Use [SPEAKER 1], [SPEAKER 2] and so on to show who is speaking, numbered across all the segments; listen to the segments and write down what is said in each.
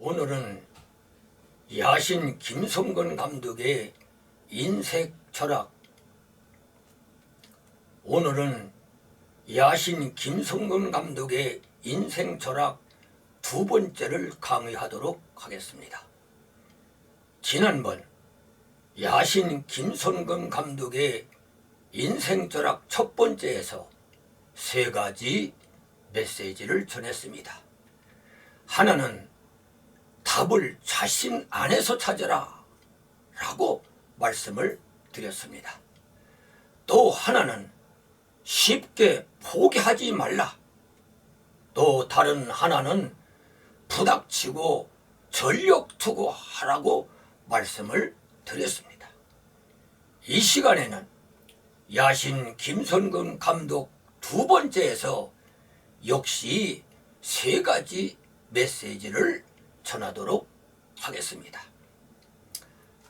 [SPEAKER 1] 오늘은 야신 김성근 감독의 인생 철학. 오늘은 야신 김성근 감독의 인생 철학 두 번째를 강의하도록 하겠습니다. 지난번 야신 김성근 감독의 인생 철학 첫 번째에서 세 가지 메시지를 전했습니다. 하나는 답을 자신 안에서 찾아라 라고 말씀을 드렸습니다. 또 하나는 쉽게 포기하지 말라. 또 다른 하나는 부닥치고 전력 투구하라고 말씀을 드렸습니다. 이 시간에는 야신 김성근 감독 두 번째에서 역시 세 가지 메시지를 전하도록 하겠습니다.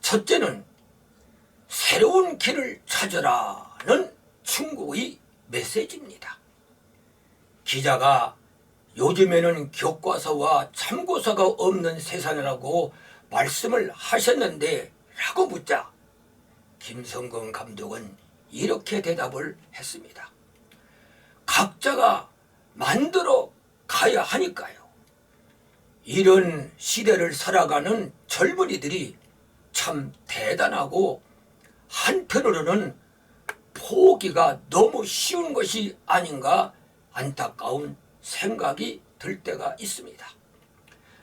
[SPEAKER 1] 첫째는 새로운 길을 찾으라는 충고의 메시지입니다. 기자가 요즘에는 교과서와 참고서가 없는 세상이라고 말씀을 하셨는데 라고 묻자 김성근 감독은 이렇게 대답을 했습니다. 각자가 만들어 가야 하니까요. 이런 시대를 살아가는 젊은이들이 참 대단하고 한편으로는 포기가 너무 쉬운 것이 아닌가 안타까운 생각이 들 때가 있습니다.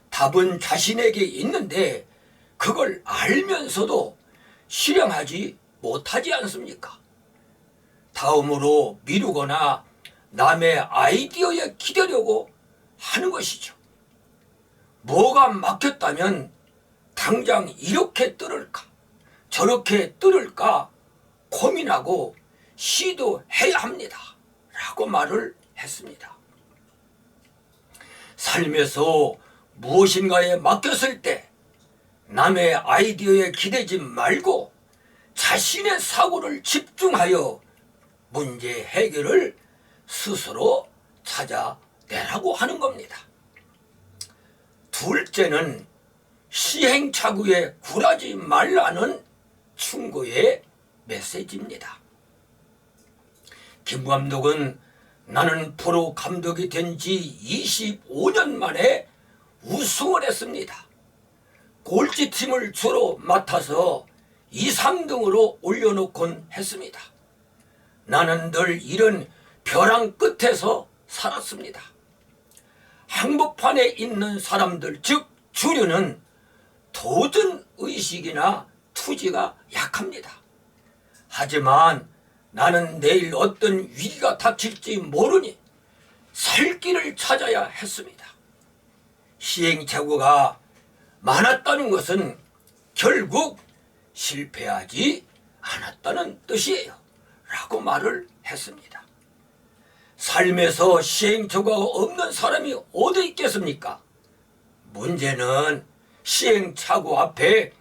[SPEAKER 1] 답은 자신에게 있는데 그걸 알면서도 실행하지 못하지 않습니까? 다음으로 미루거나 남의 아이디어에 기대려고 하는 것이죠. 뭐가 막혔다면 당장 이렇게 뚫을까 저렇게 뚫을까 고민하고 시도해야 합니다 라고 말을 했습니다. 삶에서 무엇인가에 맡겼을 때 남의 아이디어에 기대지 말고 자신의 사고를 집중하여 문제 해결을 스스로 찾아내라고 하는 겁니다. 둘째는 시행착오에 굴하지 말라는 충고의 메시지입니다. 김 감독은 나는 프로 감독이 된 지 25년 만에 우승을 했습니다. 골지팀을 주로 맡아서 2, 3등으로 올려놓곤 했습니다. 나는 늘 이런 벼랑 끝에서 살았습니다. 항복판에 있는 사람들, 즉 주류는 도전의식이나 투지가 약합니다. 하지만 나는 내일 어떤 위기가 닥칠지 모르니 살 길을 찾아야 했습니다. 시행착오가 많았다는 것은 결국 실패하지 않았다는 뜻이에요 라고 말을 했습니다. 삶에서 시행착오가 없는 사람이 어디 있겠습니까? 문제는 시행착오 앞에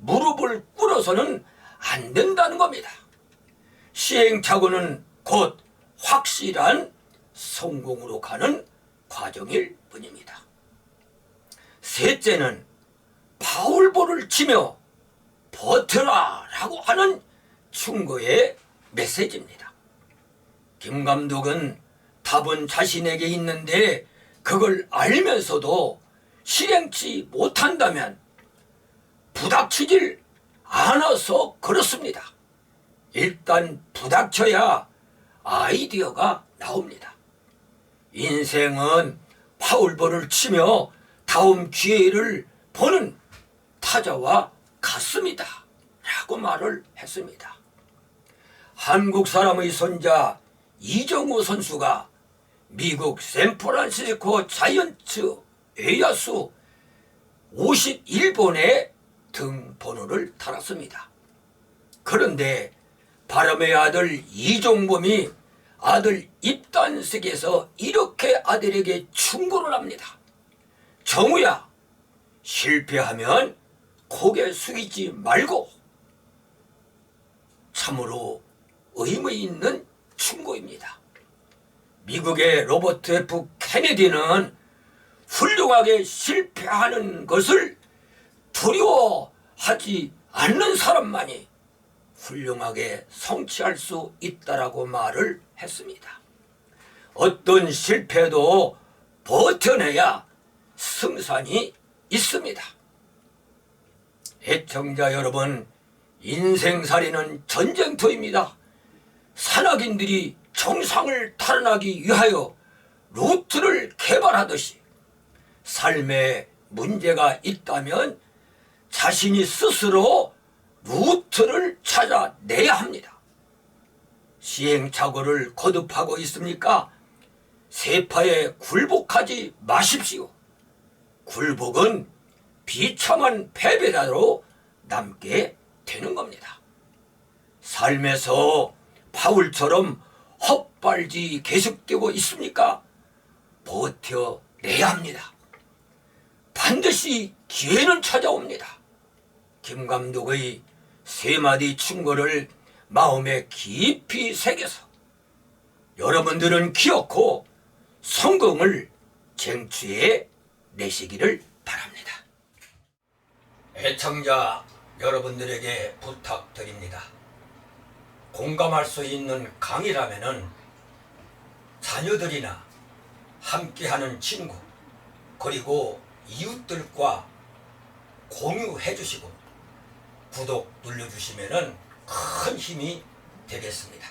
[SPEAKER 1] 무릎을 꿇어서는 안 된다는 겁니다. 시행착오는 곧 확실한 성공으로 가는 과정일 뿐입니다. 셋째는 파울볼을 치며 버텨라 라고 하는 충고의 메시지입니다. 김 감독은 답은 자신에게 있는데 그걸 알면서도 실행치 못한다면 부닥치질 않아서 그렇습니다. 일단 부닥쳐야 아이디어가 나옵니다. 인생은 파울볼을 치며 다음 기회를 보는 타자와 같습니다 라고 말을 했습니다. 한국 사람의 손자 이정우 선수가 미국 샌프란시스코 자이언츠 외야수 51번에 등번호를 달았습니다. 그런데 바람의 아들 이종범이 아들 입단식에서 이렇게 아들에게 충고를 합니다. 정우야, 실패하면 고개 숙이지 말고. 참으로 의미 있는 충고입니다. 미국의 로버트 F 케네디는 훌륭하게 실패하는 것을 두려워하지 않는 사람만이 훌륭하게 성취할 수 있다라고 말을 했습니다. 어떤 실패도 버텨내야 승산이 있습니다. 애청자 여러분, 인생살이는 전쟁터입니다. 산악인들이 정상을 탈환하기 위하여 루트를 개발하듯이 삶에 문제가 있다면 자신이 스스로 루트를 찾아내야 합니다. 시행착오를 거듭하고 있습니까? 세파에 굴복하지 마십시오. 굴복은 비참한 패배자로 남게 되는 겁니다. 삶에서 바울처럼 헛발질이 계속되고 있습니까? 버텨내야 합니다. 반드시 기회는 찾아옵니다. 김 감독의 3마디 충고를 마음에 깊이 새겨서 여러분들은 기어코 성공을 쟁취해 내시기를 바랍니다. 애청자 여러분들에게 부탁드립니다. 공감할 수 있는 강의라면은 자녀들이나 함께하는 친구 그리고 이웃들과 공유해 주시고 구독 눌러주시면은 큰 힘이 되겠습니다.